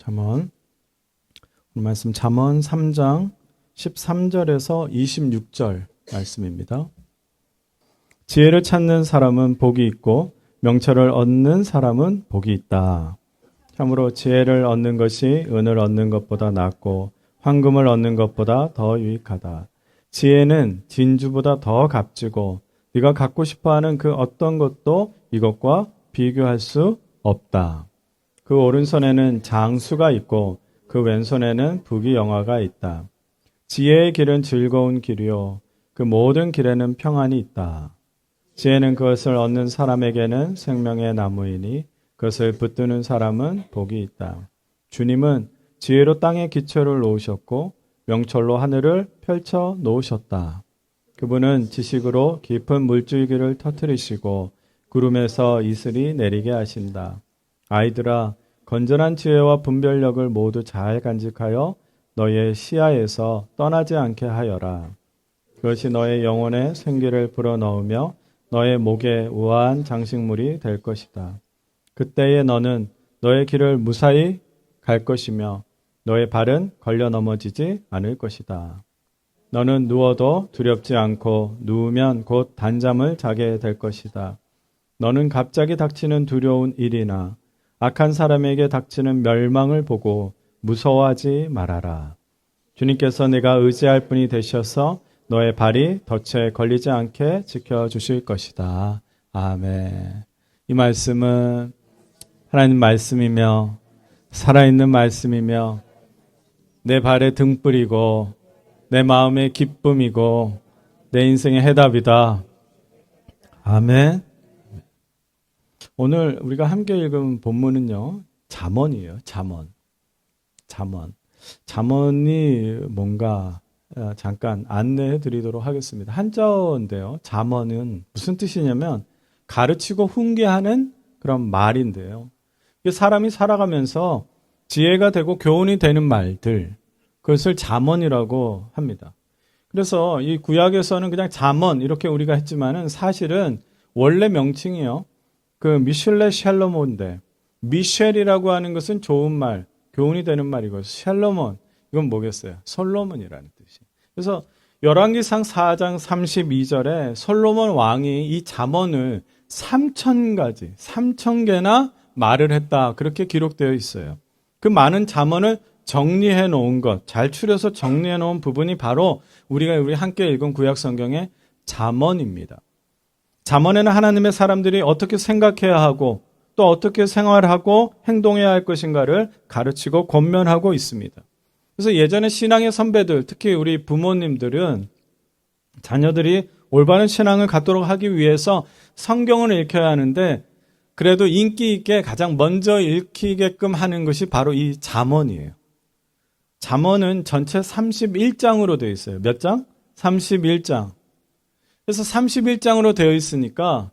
잠언 오늘 말씀 잠언 3장 13절에서 26절 말씀입니다. 지혜를 찾는 사람은 복이 있고 명철을 얻는 사람은 복이 있다. 참으로 지혜를 얻는 것이 은을 얻는 것보다 낫고 황금을 얻는 것보다 더 유익하다. 지혜는 진주보다 더 값지고 네가 갖고 싶어하는 그 어떤 것도 이것과 비교할 수 없다. 그 오른손에는 장수가 있고 그 왼손에는 부귀영화가 있다. 지혜의 길은 즐거운 길이요 그 모든 길에는 평안이 있다. 지혜는 그것을 얻는 사람에게는 생명의 나무이니 그것을 붙드는 사람은 복이 있다. 주님은 지혜로 땅에 기초를 놓으셨고 명철로 하늘을 펼쳐 놓으셨다. 그분은 지식으로 깊은 물줄기를 터뜨리시고 구름에서 이슬이 내리게 하신다. 아이들아, 건전한 지혜와 분별력을 모두 잘 간직하여 너의 시야에서 떠나지 않게 하여라. 그것이 너의 영혼에 생기를 불어넣으며 너의 목에 우아한 장식물이 될 것이다. 그때에 너는 너의 길을 무사히 갈 것이며 너의 발은 걸려 넘어지지 않을 것이다. 너는 누워도 두렵지 않고 누우면 곧 단잠을 자게 될 것이다. 너는 갑자기 닥치는 두려운 일이나 악한 사람에게 닥치는 멸망을 보고 무서워하지 말아라. 주님께서 내가 의지할 분이 되셔서 너의 발이 덫에 걸리지 않게 지켜주실 것이다. 아멘. 이 말씀은 하나님 말씀이며 살아있는 말씀이며 내 발의 등불이고 내 마음의 기쁨이고 내 인생의 해답이다. 아멘. 오늘 우리가 함께 읽은 본문은요, 잠언이에요. 잠언이 뭔가 잠깐 안내해 드리도록 하겠습니다. 한자어인데요. 잠언은 무슨 뜻이냐면 가르치고 훈계하는 그런 말인데요. 사람이 살아가면서 지혜가 되고 교훈이 되는 말들, 그것을 잠언이라고 합니다. 그래서 이 구약에서는 그냥 잠언 이렇게 우리가 했지만은 사실은 원래 명칭이요. 그 미슐레 샬로몬인데 미셸이라고 하는 것은 좋은 말, 교훈이 되는 말이고 샬로몬 이건 뭐겠어요? 솔로몬이라는 뜻이. 그래서 열왕기상 4장 32절에 솔로몬 왕이 이 잠언을 3,000개나 말을 했다. 그렇게 기록되어 있어요. 그 많은 잠언을 정리해 놓은 것, 잘 추려서 정리해 놓은 부분이 바로 우리 함께 읽은 구약 성경의 잠언입니다. 잠언에는 하나님의 사람들이 어떻게 생각해야 하고 또 어떻게 생활하고 행동해야 할 것인가를 가르치고 권면하고 있습니다. 그래서 예전에 신앙의 선배들, 특히 우리 부모님들은 자녀들이 올바른 신앙을 갖도록 하기 위해서 성경을 읽혀야 하는데 그래도 인기 있게 가장 먼저 읽히게끔 하는 것이 바로 이 잠언이에요. 잠언은 전체 31장으로 되어 있어요. 몇 장? 31장. 그래서 31장으로 되어 있으니까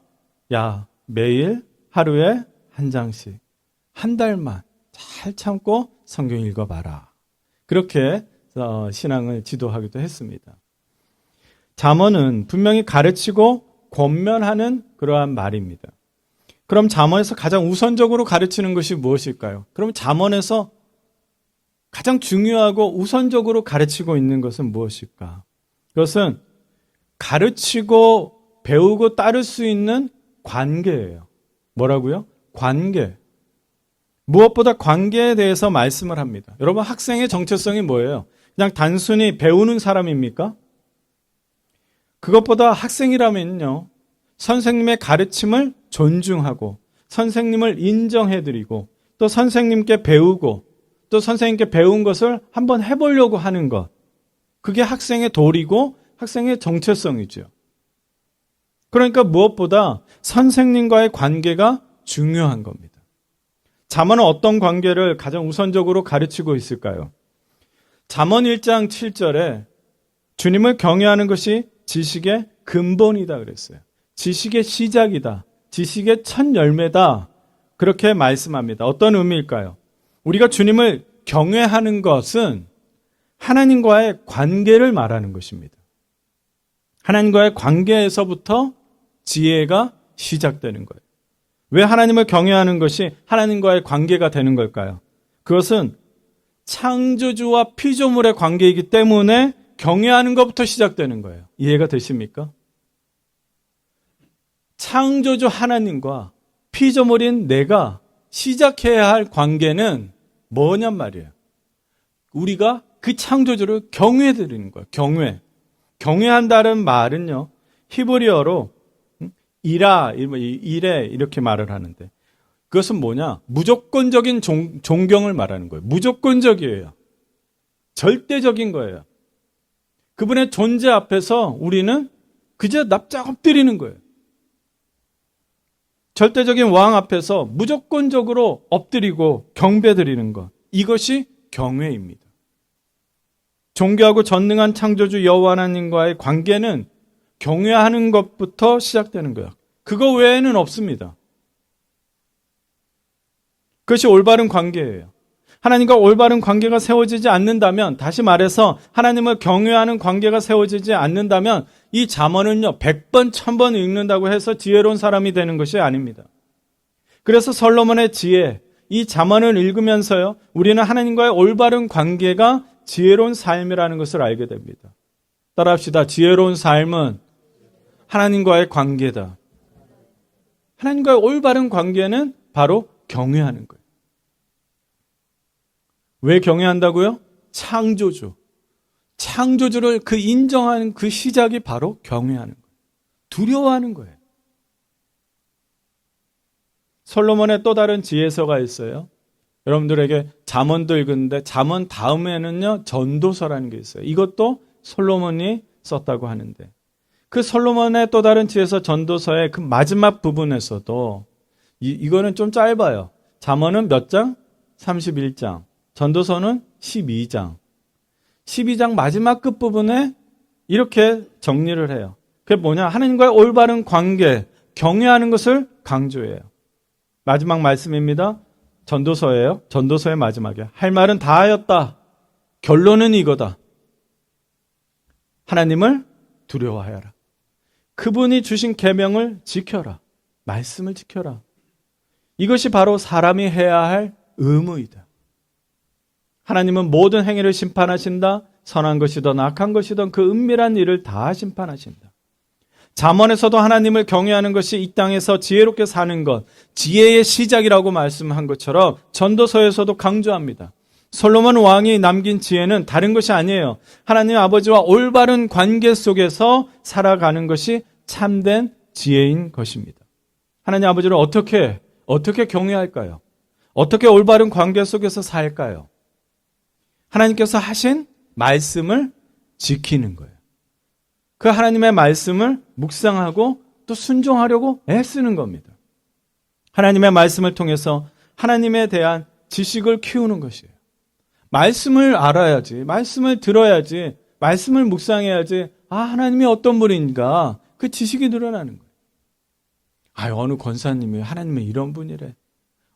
매일 하루에 한 장씩 한 달만 잘 참고 성경 읽어봐라. 그렇게 신앙을 지도하기도 했습니다. 잠언은 분명히 가르치고 권면하는 그러한 말입니다. 그럼 잠언에서 가장 우선적으로 가르치는 것이 무엇일까요? 그럼 잠언에서 가장 중요하고 우선적으로 가르치고 있는 것은 무엇일까? 그것은 가르치고 배우고 따를 수 있는 관계예요. 뭐라고요? 관계. 무엇보다 관계에 대해서 말씀을 합니다. 여러분, 학생의 정체성이 뭐예요? 그냥 단순히 배우는 사람입니까? 그것보다 학생이라면요, 선생님의 가르침을 존중하고 선생님을 인정해드리고 또 선생님께 배우고 또 선생님께 배운 것을 한번 해보려고 하는 것, 그게 학생의 도리고 학생의 정체성이죠. 그러니까 무엇보다 선생님과의 관계가 중요한 겁니다. 잠언은 어떤 관계를 가장 우선적으로 가르치고 있을까요? 잠언 1장 7절에 주님을 경외하는 것이 지식의 근본이다 그랬어요. 지식의 시작이다. 지식의 첫 열매다. 그렇게 말씀합니다. 어떤 의미일까요? 우리가 주님을 경외하는 것은 하나님과의 관계를 말하는 것입니다. 하나님과의 관계에서부터 지혜가 시작되는 거예요. 왜 하나님을 경외하는 것이 하나님과의 관계가 되는 걸까요? 그것은 창조주와 피조물의 관계이기 때문에 경외하는 것부터 시작되는 거예요. 이해가 되십니까? 창조주 하나님과 피조물인 내가 시작해야 할 관계는 뭐냔 말이에요. 우리가 그 창조주를 경외드리는 거예요. 경외한다는 말은요, 히브리어로 이래 이렇게 말을 하는데, 그것은 뭐냐? 무조건적인 존경을 말하는 거예요. 무조건적이에요. 절대적인 거예요. 그분의 존재 앞에서 우리는 그저 납작 엎드리는 거예요. 절대적인 왕 앞에서 무조건적으로 엎드리고 경배드리는 것. 이것이 경외입니다. 존귀하고 전능한 창조주 여호와 하나님과의 관계는 경외하는 것부터 시작되는 거예요. 그거 외에는 없습니다. 그것이 올바른 관계예요. 하나님과 올바른 관계가 세워지지 않는다면, 다시 말해서 하나님을 경외하는 관계가 세워지지 않는다면 이 잠언은요 100번 1000번 읽는다고 해서 지혜로운 사람이 되는 것이 아닙니다. 그래서 솔로몬의 지혜, 이 잠언을 읽으면서요 우리는 하나님과의 올바른 관계가 지혜로운 삶이라는 것을 알게 됩니다. 따라합시다. 지혜로운 삶은 하나님과의 관계다. 하나님과의 올바른 관계는 바로 경외하는 거예요. 왜 경외한다고요? 창조주를 그 인정하는 그 시작이 바로 경외하는 거예요. 두려워하는 거예요. 솔로몬의 또 다른 지혜서가 있어요. 여러분들에게 잠언도 읽었는데 잠언 다음에는요 전도서라는 게 있어요. 이것도 솔로몬이 썼다고 하는데, 그 솔로몬의 또 다른 지혜서 전도서의 그 마지막 부분에서도 이거는 좀 짧아요. 잠언은 몇 장? 31장. 전도서는 12장. 12장 마지막 끝부분에 이렇게 정리를 해요. 그게 뭐냐? 하나님과의 올바른 관계, 경외하는 것을 강조해요. 마지막 말씀입니다. 전도서예요. 전도서의 마지막에 할 말은 다 하였다. 결론은 이거다. 하나님을 두려워하여라. 그분이 주신 계명을 지켜라. 말씀을 지켜라. 이것이 바로 사람이 해야 할 의무이다. 하나님은 모든 행위를 심판하신다. 선한 것이든 악한 것이든 그 은밀한 일을 다 심판하신다. 잠언에서도 하나님을 경외하는 것이 이 땅에서 지혜롭게 사는 것, 지혜의 시작이라고 말씀한 것처럼 전도서에서도 강조합니다. 솔로몬 왕이 남긴 지혜는 다른 것이 아니에요. 하나님 아버지와 올바른 관계 속에서 살아가는 것이 참된 지혜인 것입니다. 하나님 아버지를 어떻게 경외할까요? 어떻게 올바른 관계 속에서 살까요? 하나님께서 하신 말씀을 지키는 거예요. 그 하나님의 말씀을 묵상하고 또 순종하려고 애쓰는 겁니다. 하나님의 말씀을 통해서 하나님에 대한 지식을 키우는 것이에요. 말씀을 알아야지, 말씀을 들어야지, 말씀을 묵상해야지, 하나님이 어떤 분인가, 그 지식이 늘어나는 거예요. 어느 권사님이 하나님이 이런 분이래.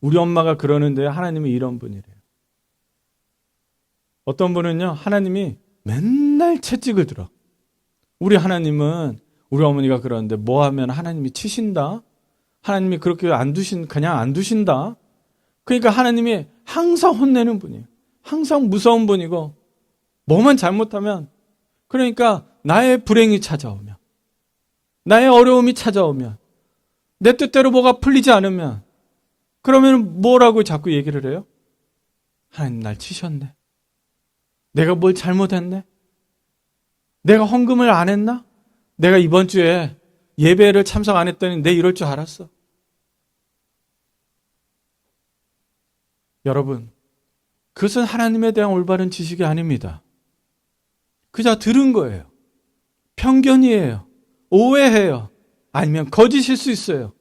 우리 엄마가 그러는데 하나님이 이런 분이래요. 어떤 분은요, 하나님이 맨날 채찍을 들어. 우리 하나님은, 우리 어머니가 그러는데 뭐 하면 하나님이 치신다? 하나님이 그렇게 그냥 안 두신다? 그러니까 하나님이 항상 혼내는 분이에요. 항상 무서운 분이고, 뭐만 잘못하면, 그러니까 나의 불행이 찾아오면, 나의 어려움이 찾아오면, 내 뜻대로 뭐가 풀리지 않으면, 그러면 뭐라고 자꾸 얘기를 해요? 하나님 날 치셨네. 내가 뭘 잘못했네? 내가 헌금을 안 했나? 내가 이번 주에 예배를 참석 안 했더니 내 이럴 줄 알았어. 여러분, 그것은 하나님에 대한 올바른 지식이 아닙니다. 그저 들은 거예요. 편견이에요. 오해해요. 아니면 거짓일 수 있어요.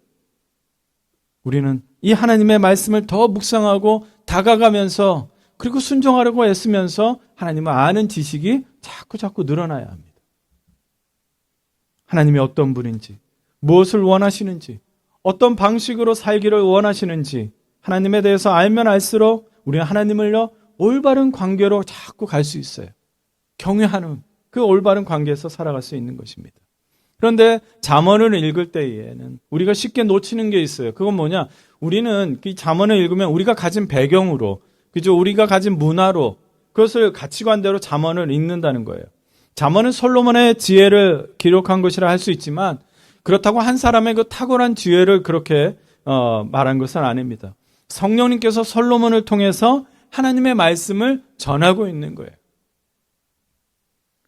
우리는 이 하나님의 말씀을 더 묵상하고 다가가면서, 그리고 순종하려고 애쓰면서 하나님을 아는 지식이 자꾸 늘어나야 합니다. 하나님이 어떤 분인지, 무엇을 원하시는지, 어떤 방식으로 살기를 원하시는지 하나님에 대해서 알면 알수록 우리는 하나님을요 올바른 관계로 자꾸 갈 수 있어요. 경외하는 그 올바른 관계에서 살아갈 수 있는 것입니다. 그런데 잠언을 읽을 때에는 우리가 쉽게 놓치는 게 있어요. 그건 뭐냐? 우리는 이 잠언을 읽으면 우리가 가진 배경으로, 그죠? 우리가 가진 문화로 그것을 가치관대로 잠언을 읽는다는 거예요. 잠언은 솔로몬의 지혜를 기록한 것이라 할 수 있지만 그렇다고 한 사람의 그 탁월한 지혜를 그렇게 말한 것은 아닙니다. 성령님께서 솔로몬을 통해서 하나님의 말씀을 전하고 있는 거예요.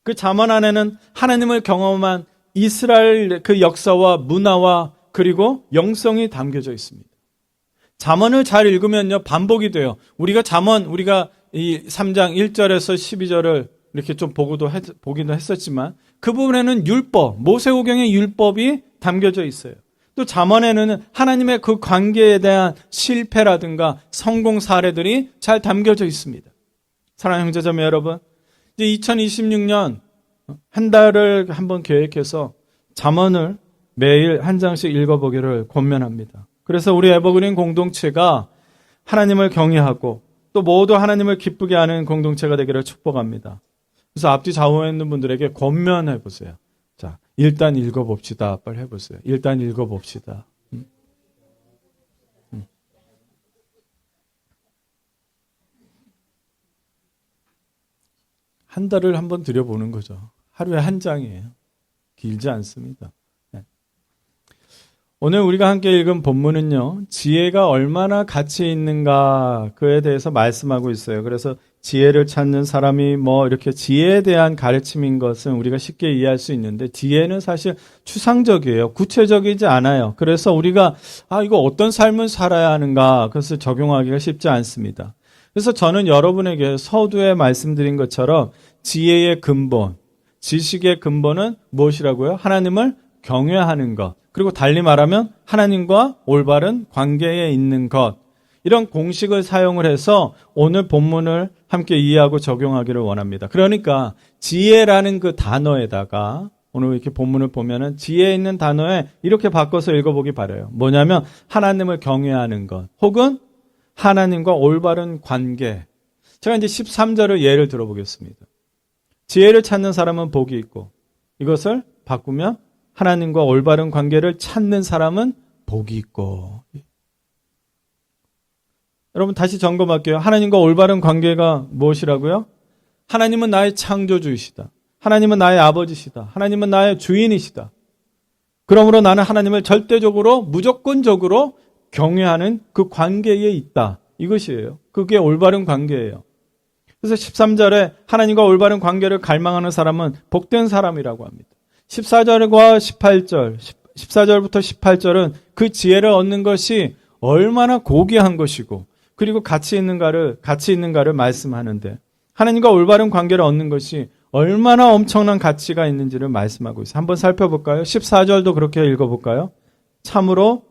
그 잠언 안에는 하나님을 경험한 이스라엘 그 역사와 문화와 그리고 영성이 담겨져 있습니다. 잠언을 잘 읽으면요, 반복이 돼요. 우리가 이 3장 1절에서 12절을 이렇게 좀 보기도 했었지만 그 부분에는 율법, 모세오경의 율법이 담겨져 있어요. 또 잠언에는 하나님의 그 관계에 대한 실패라든가 성공 사례들이 잘 담겨져 있습니다. 사랑하는 형제자매 여러분, 이제 2026년 한 달을 한번 계획해서 잠언을 매일 한 장씩 읽어보기를 권면합니다. 그래서 우리 에버그린 공동체가 하나님을 경외하고 또 모두 하나님을 기쁘게 하는 공동체가 되기를 축복합니다. 그래서 앞뒤 좌우에 있는 분들에게 권면해 보세요. 자, 일단 읽어봅시다. 빨리 해보세요. 일단 읽어봅시다. 한 달을 한번 들여보는 거죠. 하루에 한 장이에요. 길지 않습니다. 네. 오늘 우리가 함께 읽은 본문은요, 지혜가 얼마나 가치 있는가 그에 대해서 말씀하고 있어요. 그래서 지혜를 찾는 사람이 이렇게 지혜에 대한 가르침인 것은 우리가 쉽게 이해할 수 있는데 지혜는 사실 추상적이에요. 구체적이지 않아요. 그래서 우리가 이거 어떤 삶을 살아야 하는가 그것을 적용하기가 쉽지 않습니다. 그래서 저는 여러분에게 서두에 말씀드린 것처럼 지혜의 근본, 지식의 근본은 무엇이라고요? 하나님을 경외하는 것. 그리고 달리 말하면 하나님과 올바른 관계에 있는 것. 이런 공식을 사용을 해서 오늘 본문을 함께 이해하고 적용하기를 원합니다. 그러니까 지혜라는 그 단어에다가 오늘 이렇게 본문을 보면은 지혜에 있는 단어에 이렇게 바꿔서 읽어보기 바라요. 뭐냐면 하나님을 경외하는 것 혹은 하나님과 올바른 관계. 제가 이제 13절을 예를 들어보겠습니다. 지혜를 찾는 사람은 복이 있고 이것을 바꾸면 하나님과 올바른 관계를 찾는 사람은 복이 있고. 여러분 다시 점검할게요. 하나님과 올바른 관계가 무엇이라고요? 하나님은 나의 창조주이시다. 하나님은 나의 아버지시다. 하나님은 나의 주인이시다. 그러므로 나는 하나님을 절대적으로 무조건적으로 경외하는 그 관계에 있다. 이것이에요. 그게 올바른 관계예요. 그래서 13절에 하나님과 올바른 관계를 갈망하는 사람은 복된 사람이라고 합니다. 14절과 18절, 14절부터 18절은 그 지혜를 얻는 것이 얼마나 고귀한 것이고 그리고 가치 있는가를 말씀하는데 하나님과 올바른 관계를 얻는 것이 얼마나 엄청난 가치가 있는지를 말씀하고 있어요. 한번 살펴볼까요? 14절도 그렇게 읽어볼까요? 참으로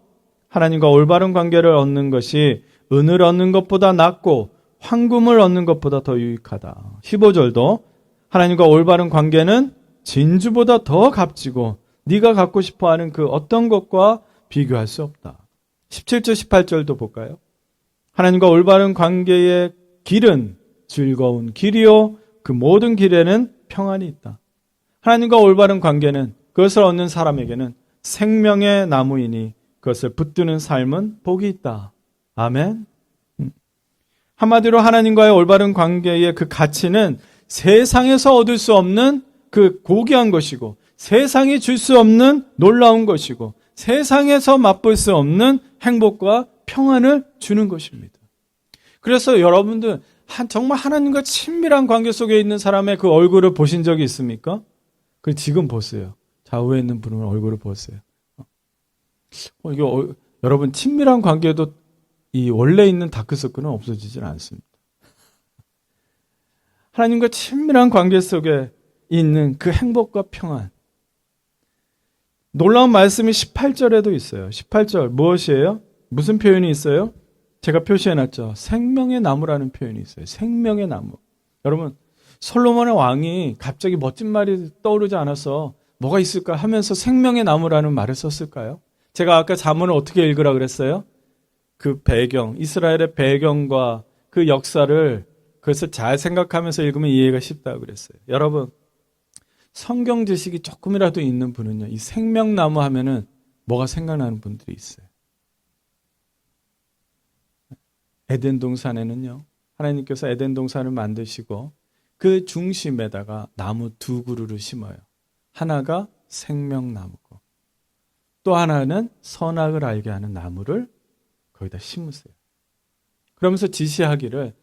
하나님과 올바른 관계를 얻는 것이 은을 얻는 것보다 낫고 황금을 얻는 것보다 더 유익하다. 15절도 하나님과 올바른 관계는 진주보다 더 값지고 네가 갖고 싶어하는 그 어떤 것과 비교할 수 없다. 17절 18절도 볼까요? 하나님과 올바른 관계의 길은 즐거운 길이요 그 모든 길에는 평안이 있다. 하나님과 올바른 관계는 그것을 얻는 사람에게는 생명의 나무이니 그것을 붙드는 삶은 복이 있다. 아멘. 한마디로 하나님과의 올바른 관계의 그 가치는 세상에서 얻을 수 없는 그 고귀한 것이고 세상이 줄 수 없는 놀라운 것이고 세상에서 맛볼 수 없는 행복과 평안을 주는 것입니다. 그래서 여러분들 정말 하나님과 친밀한 관계 속에 있는 사람의 그 얼굴을 보신 적이 있습니까? 그 지금 보세요. 좌우에 있는 분의 얼굴을 보세요. 여러분 친밀한 관계에도 이 원래 있는 다크서클은 없어지질 않습니다. 하나님과 친밀한 관계 속에 있는 그 행복과 평안. 놀라운 말씀이 18절에도 있어요. 18절 무엇이에요? 무슨 표현이 있어요? 제가 표시해놨죠. 생명의 나무라는 표현이 있어요. 생명의 나무. 여러분 솔로몬의 왕이 갑자기 멋진 말이 떠오르지 않아서 뭐가 있을까 하면서 생명의 나무라는 말을 썼을까요? 제가 아까 잠언을 어떻게 읽으라 그랬어요? 그 배경, 이스라엘의 배경과 그 역사를 그것을 잘 생각하면서 읽으면 이해가 쉽다고 그랬어요. 여러분 성경 지식이 조금이라도 있는 분은요, 이 생명나무 하면은 뭐가 생각나는 분들이 있어요. 에덴 동산에는요, 하나님께서 에덴 동산을 만드시고 그 중심에다가 나무 두 그루를 심어요. 하나가 생명나무고 또 하나는 선악을 알게 하는 나무를 거기다 심으세요. 그러면서 지시하기를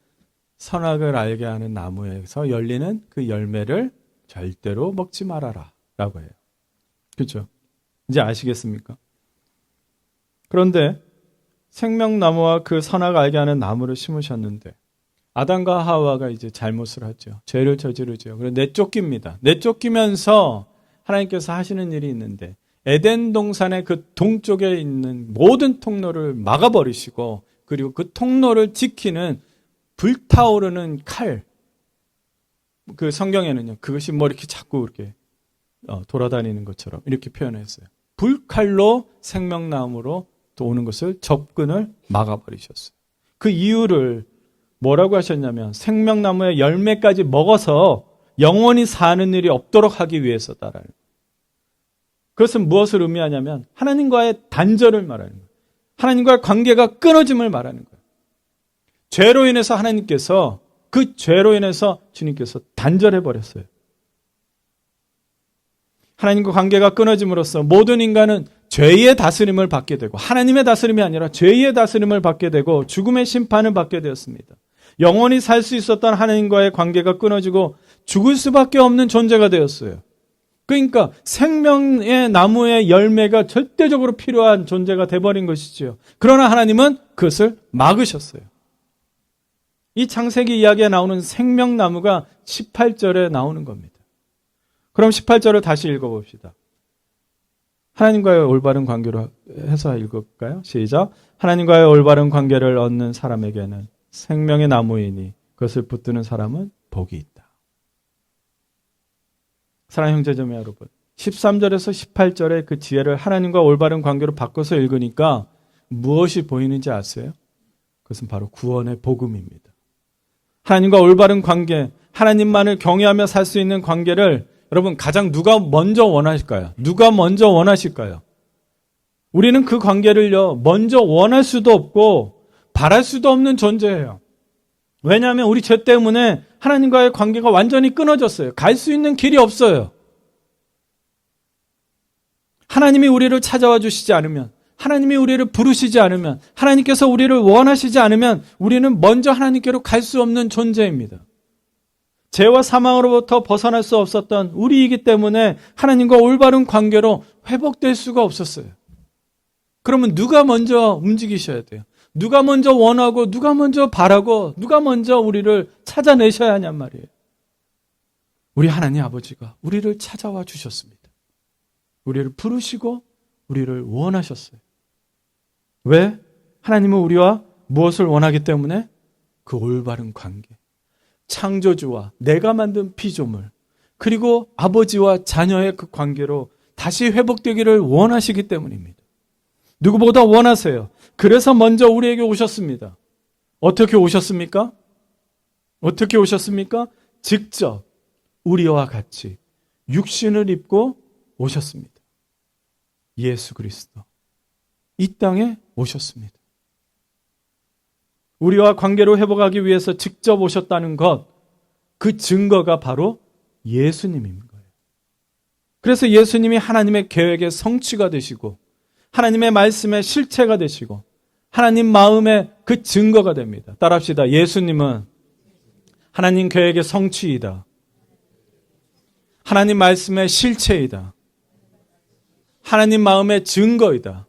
선악을 알게 하는 나무에서 열리는 그 열매를 절대로 먹지 말아라 라고 해요. 그렇죠? 이제 아시겠습니까? 그런데 생명나무와 그 선악 알게 하는 나무를 심으셨는데 아담과 하와가 이제 잘못을 하죠. 죄를 저지르죠. 그래서 내쫓깁니다. 내쫓기면서 하나님께서 하시는 일이 있는데 에덴 동산의 그 동쪽에 있는 모든 통로를 막아버리시고 그리고 그 통로를 지키는 불타오르는 칼, 그 성경에는요, 그것이 뭐 이렇게 자꾸 이렇게 돌아다니는 것처럼 이렇게 표현했어요. 불칼로 생명나무로 또 오는 것을 접근을 막아버리셨어요. 그 이유를 뭐라고 하셨냐면 생명나무의 열매까지 먹어서 영원히 사는 일이 없도록 하기 위해서다라는 거예요. 그것은 무엇을 의미하냐면 하나님과의 단절을 말하는 거예요. 하나님과의 관계가 끊어짐을 말하는 거예요. 죄로 인해서 하나님께서 그 죄로 인해서 주님께서 단절해버렸어요. 하나님과 관계가 끊어짐으로써 모든 인간은 죄의 다스림을 받게 되고 하나님의 다스림이 아니라 죄의 다스림을 받게 되고 죽음의 심판을 받게 되었습니다. 영원히 살 수 있었던 하나님과의 관계가 끊어지고 죽을 수밖에 없는 존재가 되었어요. 그러니까 생명의 나무의 열매가 절대적으로 필요한 존재가 돼버린 것이지요. 그러나 하나님은 그것을 막으셨어요. 이 창세기 이야기에 나오는 생명나무가 18절에 나오는 겁니다. 그럼 18절을 다시 읽어봅시다. 하나님과의 올바른 관계로 해서 읽을까요? 시작. 하나님과의 올바른 관계를 얻는 사람에게는 생명의 나무이니 그것을 붙드는 사람은 복이 있다. 사랑하는 형제자매 여러분, 13절에서 18절의 그 지혜를 하나님과 올바른 관계로 바꿔서 읽으니까 무엇이 보이는지 아세요? 그것은 바로 구원의 복음입니다. 하나님과 올바른 관계, 하나님만을 경외하며 살 수 있는 관계를 여러분 가장 누가 먼저 원하실까요? 누가 먼저 원하실까요? 우리는 그 관계를요 먼저 원할 수도 없고 바랄 수도 없는 존재예요. 왜냐하면 우리 죄 때문에 하나님과의 관계가 완전히 끊어졌어요. 갈 수 있는 길이 없어요. 하나님이 우리를 찾아와 주시지 않으면, 하나님이 우리를 부르시지 않으면, 하나님께서 우리를 원하시지 않으면 우리는 먼저 하나님께로 갈 수 없는 존재입니다. 죄와 사망으로부터 벗어날 수 없었던 우리이기 때문에 하나님과 올바른 관계로 회복될 수가 없었어요. 그러면 누가 먼저 움직이셔야 돼요? 누가 먼저 원하고 누가 먼저 바라고 누가 먼저 우리를 찾아내셔야 하냔 말이에요. 우리 하나님 아버지가 우리를 찾아와 주셨습니다. 우리를 부르시고 우리를 원하셨어요. 왜? 하나님은 우리와 무엇을 원하기 때문에? 그 올바른 관계. 창조주와 내가 만든 피조물 그리고 아버지와 자녀의 그 관계로 다시 회복되기를 원하시기 때문입니다. 누구보다 원하세요. 그래서 먼저 우리에게 오셨습니다. 어떻게 오셨습니까? 어떻게 오셨습니까? 직접 우리와 같이 육신을 입고 오셨습니다. 예수 그리스도 이 땅에 오셨습니다. 우리와 관계로 회복하기 위해서 직접 오셨다는 것, 그 증거가 바로 예수님인 거예요. 그래서 예수님이 하나님의 계획의 성취가 되시고 하나님의 말씀의 실체가 되시고 하나님 마음의 그 증거가 됩니다. 따라합시다. 예수님은 하나님 계획의 성취이다. 하나님 말씀의 실체이다. 하나님 마음의 증거이다.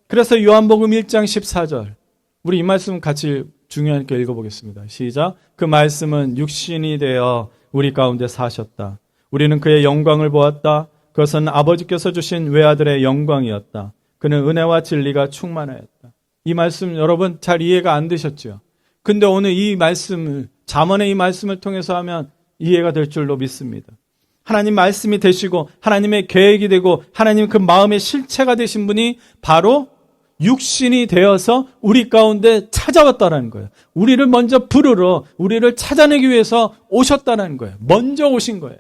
그래서 요한복음 1장 14절 우리 이 말씀 같이 중요하게 읽어보겠습니다. 시작. 그 말씀은 육신이 되어 우리 가운데 사셨다. 우리는 그의 영광을 보았다. 그것은 아버지께서 주신 외아들의 영광이었다. 그는 은혜와 진리가 충만하였다. 이 말씀 여러분 잘 이해가 안 되셨죠? 근데 오늘 이 말씀을 잠언의 이 말씀을 통해서 하면 이해가 될 줄로 믿습니다. 하나님 말씀이 되시고 하나님의 계획이 되고 하나님 그 마음의 실체가 되신 분이 바로 육신이 되어서 우리 가운데 찾아왔다는 거예요. 우리를 먼저 부르러 우리를 찾아내기 위해서 오셨다는 거예요. 먼저 오신 거예요.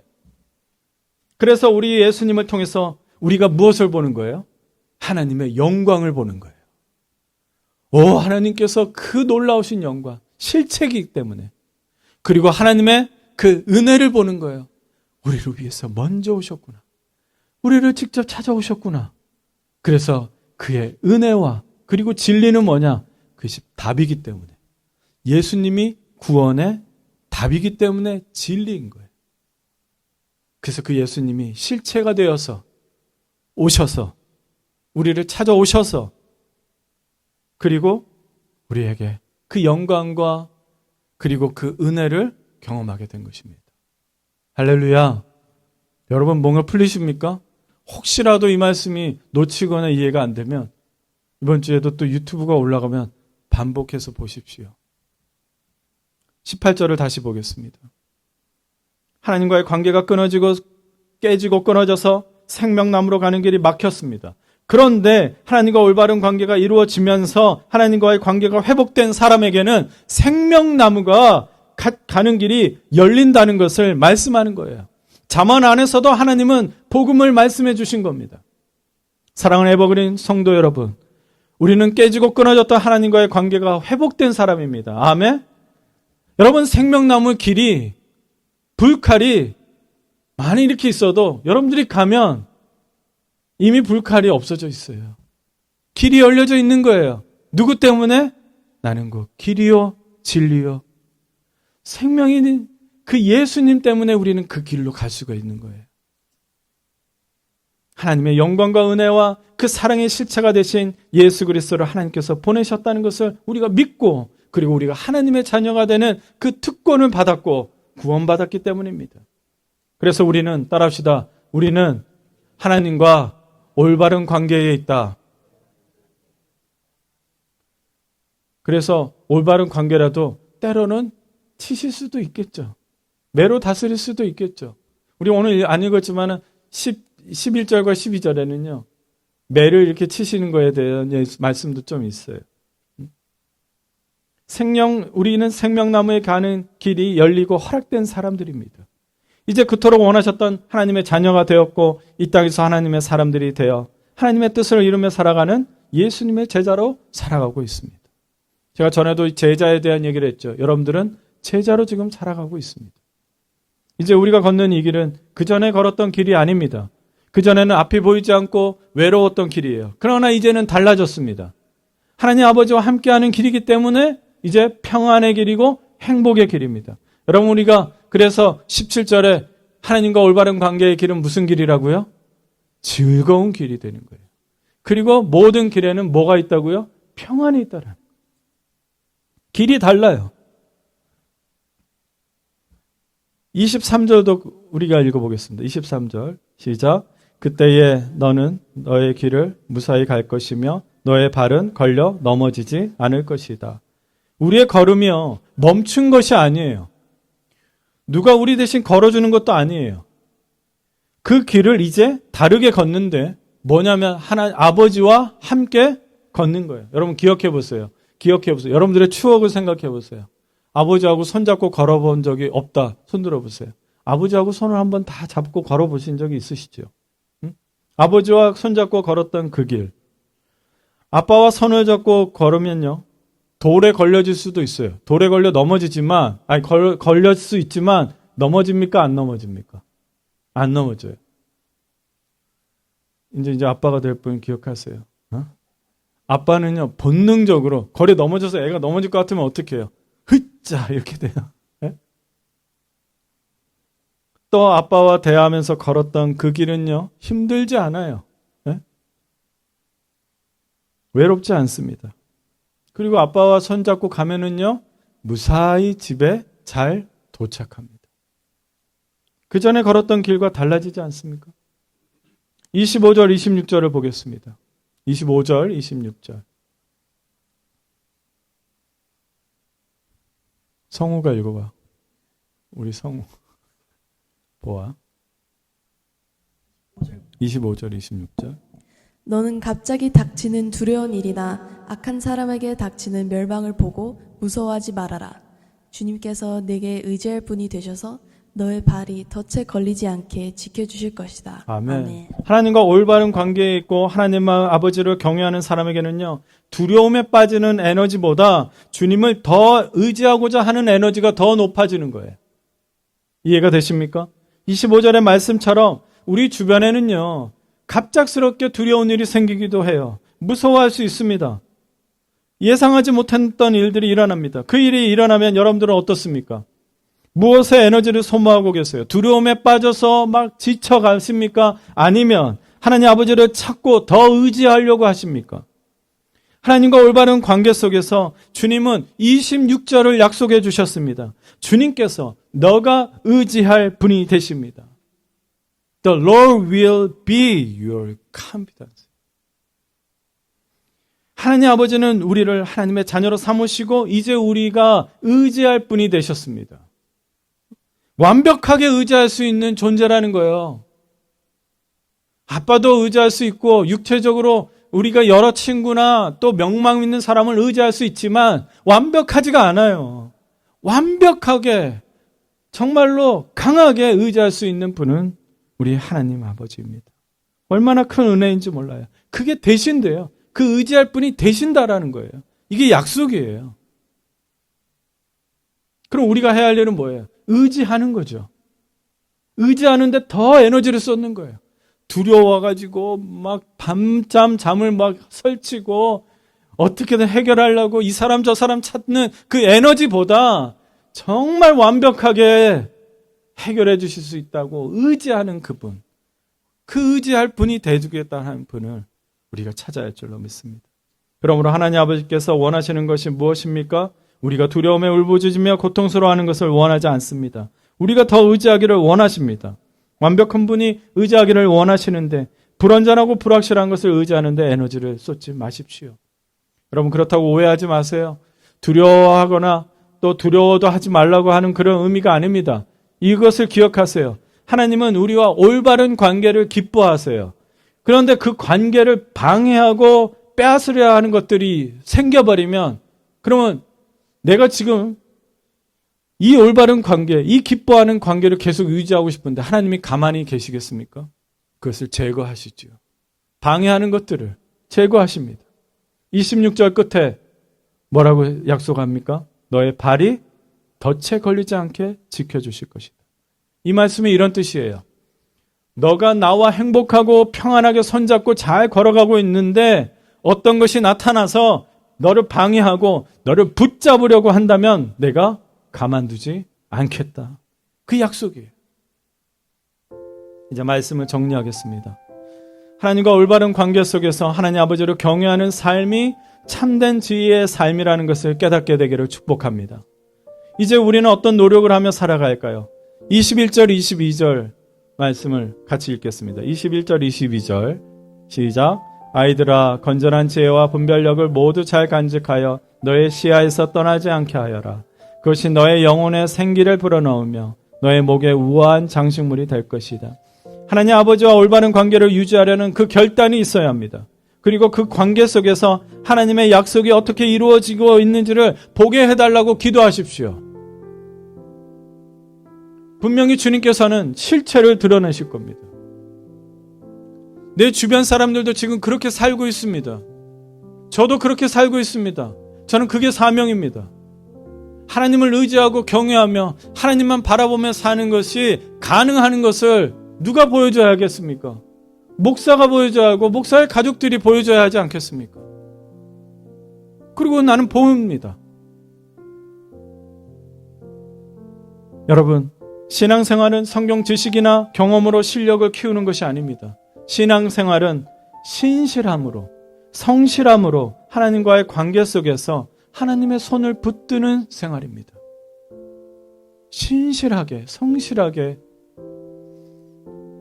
그래서 우리 예수님을 통해서 우리가 무엇을 보는 거예요? 하나님의 영광을 보는 거예요. 오, 하나님께서 그 놀라우신 영광, 실체이기 때문에. 그리고 하나님의 그 은혜를 보는 거예요. 우리를 위해서 먼저 오셨구나. 우리를 직접 찾아오셨구나. 그래서 그의 은혜와 그리고 진리는 뭐냐? 그것이 답이기 때문에. 예수님이 구원의 답이기 때문에 진리인 거예요. 그래서 그 예수님이 실체가 되어서 오셔서 우리를 찾아오셔서 그리고 우리에게 그 영광과 그리고 그 은혜를 경험하게 된 것입니다. 할렐루야. 여러분 뭔가 풀리십니까? 혹시라도 이 말씀이 놓치거나 이해가 안 되면 이번 주에도 또 유튜브가 올라가면 반복해서 보십시오. 18절을 다시 보겠습니다. 하나님과의 관계가 깨지고 끊어져서 생명나무로 가는 길이 막혔습니다. 그런데 하나님과 올바른 관계가 이루어지면서 하나님과의 관계가 회복된 사람에게는 생명나무가 가는 길이 열린다는 것을 말씀하는 거예요. 잠언 안에서도 하나님은 복음을 말씀해 주신 겁니다. 사랑하는 에버그린 성도 여러분, 우리는 깨지고 끊어졌던 하나님과의 관계가 회복된 사람입니다. 아멘? 여러분, 생명나무 길이, 불칼이 많이 이렇게 있어도 여러분들이 가면 이미 불칼이 없어져 있어요. 길이 열려져 있는 거예요. 누구 때문에? 나는 그 길이요 진리요 생명이 그 예수님 때문에 우리는 그 길로 갈 수가 있는 거예요. 하나님의 영광과 은혜와 그 사랑의 실체가 되신 예수 그리스도를 하나님께서 보내셨다는 것을 우리가 믿고 그리고 우리가 하나님의 자녀가 되는 그 특권을 받았고 구원받았기 때문입니다. 그래서 우리는 따라합시다. 우리는 하나님과 올바른 관계에 있다. 그래서 올바른 관계라도 때로는 치실 수도 있겠죠. 매로 다스릴 수도 있겠죠. 우리 오늘 안 읽었지만 11절과 12절에는요. 매를 이렇게 치시는 거에 대한 말씀도 좀 있어요. 우리는 생명나무에 가는 길이 열리고 허락된 사람들입니다. 이제 그토록 원하셨던 하나님의 자녀가 되었고 이 땅에서 하나님의 사람들이 되어 하나님의 뜻을 이루며 살아가는 예수님의 제자로 살아가고 있습니다. 제가 전에도 제자에 대한 얘기를 했죠. 여러분들은 제자로 지금 살아가고 있습니다. 이제 우리가 걷는 이 길은 그전에 걸었던 길이 아닙니다. 그전에는 앞이 보이지 않고 외로웠던 길이에요. 그러나 이제는 달라졌습니다. 하나님 아버지와 함께하는 길이기 때문에 이제 평안의 길이고 행복의 길입니다. 여러분 우리가 그래서 17절에 하나님과 올바른 관계의 길은 무슨 길이라고요? 즐거운 길이 되는 거예요. 그리고 모든 길에는 뭐가 있다고요? 평안이 있다라는 거예요. 길이 달라요. 23절도 우리가 읽어보겠습니다. 23절 시작. 그때에 너는 너의 길을 무사히 갈 것이며 너의 발은 걸려 넘어지지 않을 것이다. 우리의 걸음이요 멈춘 것이 아니에요. 누가 우리 대신 걸어주는 것도 아니에요. 그 길을 이제 다르게 걷는데 뭐냐면 아버지와 함께 걷는 거예요. 여러분 기억해 보세요. 여러분들의 추억을 생각해 보세요. 아버지하고 손잡고 걸어본 적이 없다. 손 들어보세요. 아버지하고 손을 한번 다 잡고 걸어보신 적이 있으시죠? 응? 아버지와 손잡고 걸었던 그 길. 아빠와 손을 잡고 걸으면요. 돌에 걸려질 수도 있어요. 돌에 걸려 넘어지지만, 걸릴 수 있지만, 넘어집니까? 안 넘어집니까? 안 넘어져요. 이제 아빠가 될 분 기억하세요. 어? 아빠는요, 본능적으로, 거리에 넘어져서 애가 넘어질 것 같으면 어떻게 해요? 흐짜! 이렇게 돼요. 네? 또 아빠와 대화하면서 걸었던 그 길은요, 힘들지 않아요. 네? 외롭지 않습니다. 그리고 아빠와 손잡고 가면은요, 무사히 집에 잘 도착합니다. 그 전에 걸었던 길과 달라지지 않습니까? 25절, 26절을 보겠습니다. 25절, 26절. 성우가 읽어봐. 우리 성우. 보아. 25절, 26절. 너는 갑자기 닥치는 두려운 일이나 악한 사람에게 닥치는 멸망을 보고 무서워하지 말아라. 주님께서 내게 의지할 분이 되셔서 너의 발이 덫에 걸리지 않게 지켜주실 것이다. 아멘. 하나님과 올바른 관계에 있고 하나님 아버지를 경외하는 사람에게는요, 두려움에 빠지는 에너지보다 주님을 더 의지하고자 하는 에너지가 더 높아지는 거예요. 이해가 되십니까? 25절의 말씀처럼 우리 주변에는요, 갑작스럽게 두려운 일이 생기기도 해요. 무서워할 수 있습니다. 예상하지 못했던 일들이 일어납니다. 그 일이 일어나면 여러분들은 어떻습니까? 무엇에 에너지를 소모하고 계세요? 두려움에 빠져서 막 지쳐가십니까? 아니면 하나님 아버지를 찾고 더 의지하려고 하십니까? 하나님과 올바른 관계 속에서 주님은 26절을 약속해 주셨습니다. 주님께서 너가 의지할 분이 되십니다. The Lord will be your confidence. 하나님 아버지는 우리를 하나님의 자녀로 삼으시고 이제 우리가 의지할 분이 되셨습니다. 완벽하게 의지할 수 있는 존재라는 거예요. 아빠도 의지할 수 있고 육체적으로 우리가 여러 친구나 또 명망 있는 사람을 의지할 수 있지만 완벽하지가 않아요. 완벽하게 정말로 강하게 의지할 수 있는 분은 우리 하나님 아버지입니다. 얼마나 큰 은혜인지 몰라요. 그게 대신돼요. 그 의지할 분이 되신다라는 거예요. 이게 약속이에요. 그럼 우리가 해야 할 일은 뭐예요? 의지하는 거죠. 의지하는데 더 에너지를 쏟는 거예요. 두려워가지고 막 밤잠 잠을 막 설치고 어떻게든 해결하려고 이 사람 저 사람 찾는 그 에너지보다 정말 완벽하게 해결해 주실 수 있다고 의지하는 그분, 그 의지할 분이 되주겠다는 분을 우리가 찾아야 할 줄로 믿습니다. 그러므로 하나님 아버지께서 원하시는 것이 무엇입니까? 우리가 두려움에 울부짖으며 고통스러워하는 것을 원하지 않습니다. 우리가 더 의지하기를 원하십니다. 완벽한 분이 의지하기를 원하시는데 불완전하고 불확실한 것을 의지하는데 에너지를 쏟지 마십시오. 여러분 그렇다고 오해하지 마세요. 두려워하거나 또 두려워도 하지 말라고 하는 그런 의미가 아닙니다. 이것을 기억하세요. 하나님은 우리와 올바른 관계를 기뻐하세요. 그런데 그 관계를 방해하고 빼앗으려 하는 것들이 생겨버리면 그러면 내가 지금 이 올바른 관계, 이 기뻐하는 관계를 계속 유지하고 싶은데 하나님이 가만히 계시겠습니까? 그것을 제거하시죠. 방해하는 것들을 제거하십니다. 26절 끝에 뭐라고 약속합니까? 너의 발이 덫에 걸리지 않게 지켜주실 것이다. 이 말씀이 이런 뜻이에요. 너가 나와 행복하고 평안하게 손잡고 잘 걸어가고 있는데 어떤 것이 나타나서 너를 방해하고 너를 붙잡으려고 한다면 내가 가만두지 않겠다. 그 약속이에요. 이제 말씀을 정리하겠습니다. 하나님과 올바른 관계 속에서 하나님 아버지를 경외하는 삶이 참된 지혜의 삶이라는 것을 깨닫게 되기를 축복합니다. 이제 우리는 어떤 노력을 하며 살아갈까요? 21절, 22절 말씀을 같이 읽겠습니다. 21절, 22절 시작. 아이들아 건전한 지혜와 분별력을 모두 잘 간직하여 너의 시야에서 떠나지 않게 하여라. 그것이 너의 영혼에 생기를 불어넣으며 너의 목에 우아한 장식물이 될 것이다. 하나님 아버지와 올바른 관계를 유지하려는 그 결단이 있어야 합니다. 그리고 그 관계 속에서 하나님의 약속이 어떻게 이루어지고 있는지를 보게 해달라고 기도하십시오. 분명히 주님께서는 실체를 드러내실 겁니다. 내 주변 사람들도 지금 그렇게 살고 있습니다. 저도 그렇게 살고 있습니다. 저는 그게 사명입니다. 하나님을 의지하고 경외하며 하나님만 바라보며 사는 것이 가능한 것을 누가 보여줘야겠습니까? 목사가 보여줘야 하고 목사의 가족들이 보여줘야 하지 않겠습니까? 그리고 나는 보입니다. 여러분, 신앙생활은 성경 지식이나 경험으로 실력을 키우는 것이 아닙니다. 신앙생활은 신실함으로, 성실함으로 하나님과의 관계 속에서 하나님의 손을 붙드는 생활입니다. 신실하게, 성실하게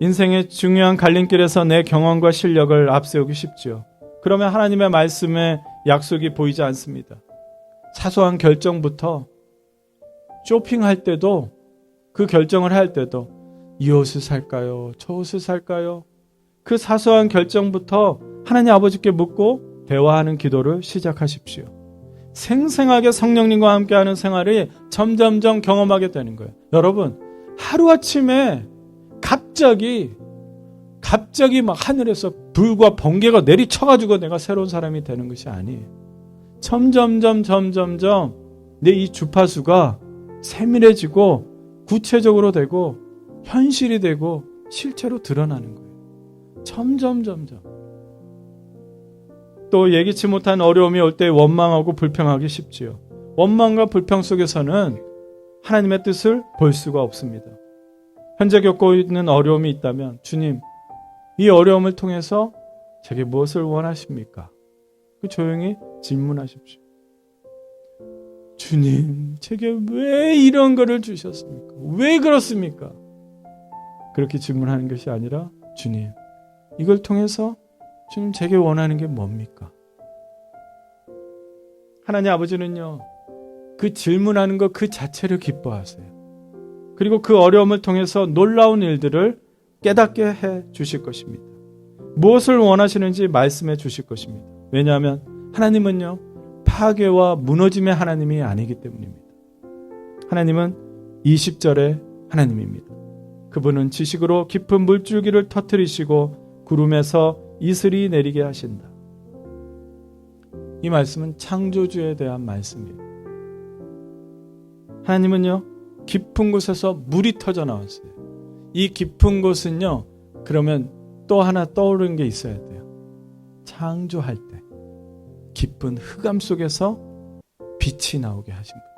인생의 중요한 갈림길에서 내 경험과 실력을 앞세우기 쉽죠. 그러면 하나님의 말씀에 약속이 보이지 않습니다. 사소한 결정부터 쇼핑할 때도 그 결정을 할 때도 이 옷을 살까요? 저 옷을 살까요? 그 사소한 결정부터 하나님 아버지께 묻고 대화하는 기도를 시작하십시오. 생생하게 성령님과 함께하는 생활이 점점점 경험하게 되는 거예요. 여러분, 하루아침에 갑자기 막 하늘에서 불과 번개가 내리쳐가지고 내가 새로운 사람이 되는 것이 아니에요. 점점점 내 이 주파수가 세밀해지고 구체적으로 되고 현실이 되고 실제로 드러나는 거예요. 점점. 또 예기치 못한 어려움이 올 때 원망하고 불평하기 쉽지요. 원망과 불평 속에서는 하나님의 뜻을 볼 수가 없습니다. 현재 겪고 있는 어려움이 있다면 주님, 이 어려움을 통해서 제게 무엇을 원하십니까? 조용히 질문하십시오. 주님, 제게 왜 이런 거를 주셨습니까? 왜 그렇습니까? 그렇게 질문하는 것이 아니라 주님, 이걸 통해서 주님 제게 원하는 게 뭡니까? 하나님 아버지는요, 그 질문하는 것 그 자체를 기뻐하세요. 그리고 그 어려움을 통해서 놀라운 일들을 깨닫게 해 주실 것입니다. 무엇을 원하시는지 말씀해 주실 것입니다. 왜냐하면 하나님은요, 파괴와 무너짐의 하나님이 아니기 때문입니다. 하나님은 20절의 하나님입니다. 그분은 지식으로 깊은 물줄기를 터뜨리시고 구름에서 이슬이 내리게 하신다. 이 말씀은 창조주에 대한 말씀이에요. 하나님은요, 깊은 곳에서 물이 터져 나왔어요. 이 깊은 곳은요, 그러면 또 하나 떠오르는 게 있어야 돼요. 창조할 때 깊은 흑암 속에서 빛이 나오게 하신 거예요.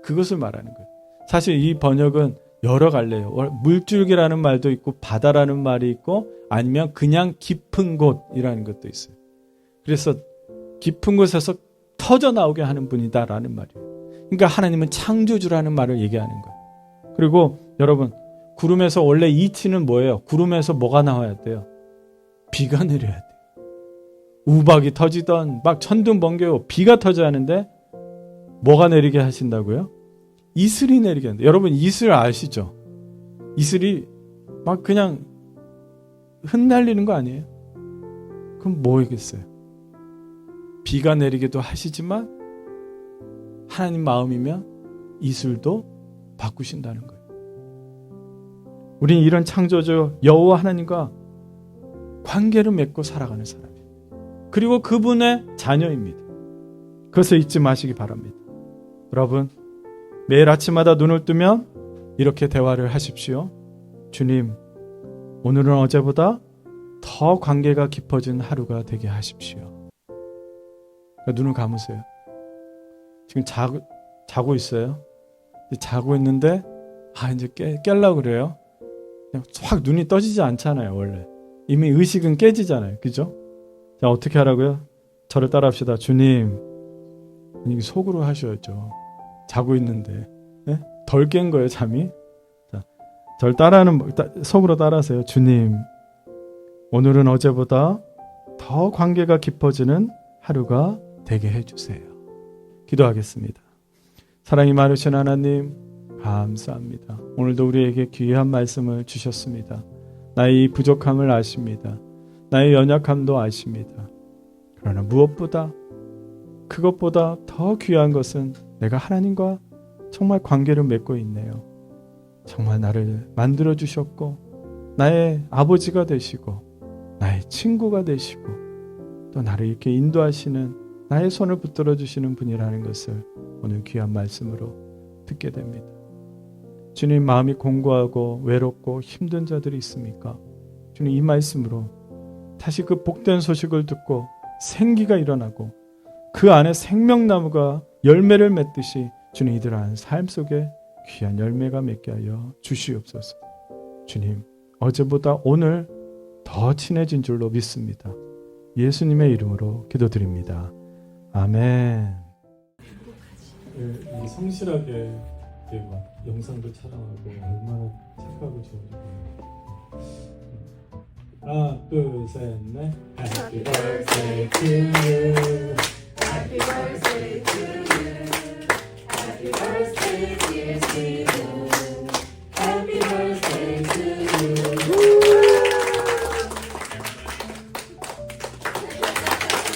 그것을 말하는 거예요. 사실 이 번역은 여러 갈래요. 물줄기라는 말도 있고 바다라는 말이 있고 아니면 그냥 깊은 곳이라는 것도 있어요. 그래서 깊은 곳에서 터져 나오게 하는 분이다라는 말이에요. 그러니까 하나님은 창조주라는 말을 얘기하는 거예요. 그리고 여러분, 구름에서 원래 이치는 뭐예요? 구름에서 뭐가 나와야 돼요? 비가 내려야 돼요. 우박이 터지던 막 천둥번개 비가 터져야 하는데 뭐가 내리게 하신다고요? 이슬이 내리게 한다. 여러분, 이슬 아시죠? 이슬이 막 그냥 흩날리는 거 아니에요? 그럼 뭐이겠어요? 비가 내리기도 하시지만 하나님 마음이면 이슬도 바꾸신다는 거예요. 우린 이런 창조주 여호와 하나님과 관계를 맺고 살아가는 사람이에요. 그리고 그분의 자녀입니다. 그것을 잊지 마시기 바랍니다. 여러분, 매일 아침마다 눈을 뜨면 이렇게 대화를 하십시오. 주님, 오늘은 어제보다 더 관계가 깊어진 하루가 되게 하십시오. 눈을 감으세요. 지금 자고 있어요. 자고 있는데 이제 깨려고 그래요. 그냥 확 눈이 떠지지 않잖아요. 원래 이미 의식은 깨지잖아요. 그죠? 자, 어떻게 하라고요? 저를 따라합시다. 주님, 이게 속으로 하셔야죠. 자고 있는데 덜 깬 거예요, 잠이. 자, 저를 속으로 따라하세요. 주님, 오늘은 어제보다 더 관계가 깊어지는 하루가 되게 해주세요. 기도하겠습니다. 사랑이 많으신 하나님, 감사합니다. 오늘도 우리에게 귀한 말씀을 주셨습니다. 나의 부족함을 아십니다. 나의 연약함도 아십니다. 그러나 무엇보다, 그것보다 더 귀한 것은 내가 하나님과 정말 관계를 맺고 있네요. 정말 나를 만들어 주셨고 나의 아버지가 되시고 나의 친구가 되시고 또 나를 이렇게 인도하시는, 나의 손을 붙들어 주시는 분이라는 것을 오늘 귀한 말씀으로 듣게 됩니다. 주님, 마음이 공고하고 외롭고 힘든 자들이 있습니까? 주님, 이 말씀으로 다시 그 복된 소식을 듣고 생기가 일어나고 그 안에 생명나무가 열매를 맺듯이 주님, 이들 안 삶 속에 귀한 열매가 맺게 하여 주시옵소서. 주님, 어제보다 오늘 더 친해진 줄로 믿습니다. 예수님의 이름으로 기도드립니다. 아멘. 성실하게 막 영상도 촬영하고 얼마나 착하고 좋은지 몰라요. 하나, 둘, 셋, 넷. Happy birthday to you. Happy birthday to you. Happy birthday dear Steve. Happy birthday to you.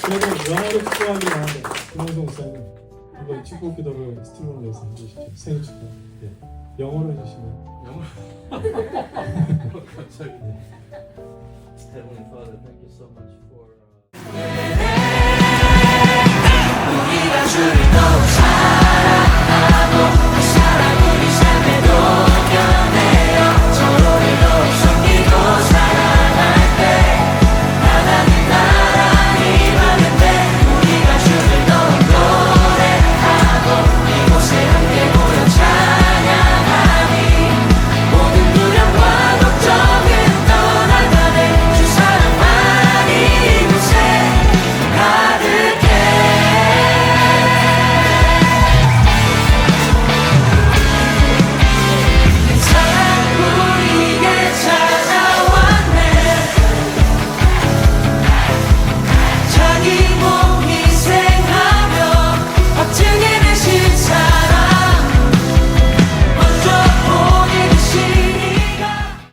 그래도 영어로 축하하기 나는데 김홍성 목사님 이거 축복 기도를 스티븐을 위해서 해주시죠. 생일 축하. 네. 영어로 해주시면. 영어. 갑자기. Heavenly Father, thank you so much for.